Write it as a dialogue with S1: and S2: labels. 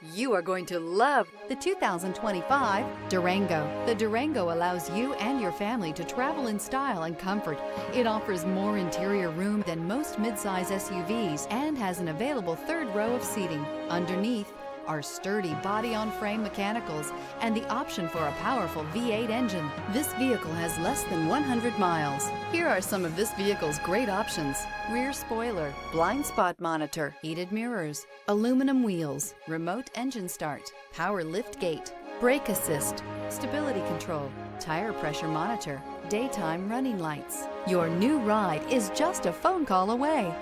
S1: You are going to love the 2025 Durango. The Durango allows you and your family to travel in style and comfort. It offers more interior room than most midsize SUVs and has an available third row of seating. Underneath are sturdy body-on-frame mechanicals and the option for a powerful V8 engine. This vehicle has less than 100 miles. Here are some of this vehicle's great options: rear spoiler, blind spot monitor, heated mirrors, aluminum wheels, remote engine start, power lift gate, brake assist, stability control, tire pressure monitor, daytime running lights. Your new ride is just a phone call away.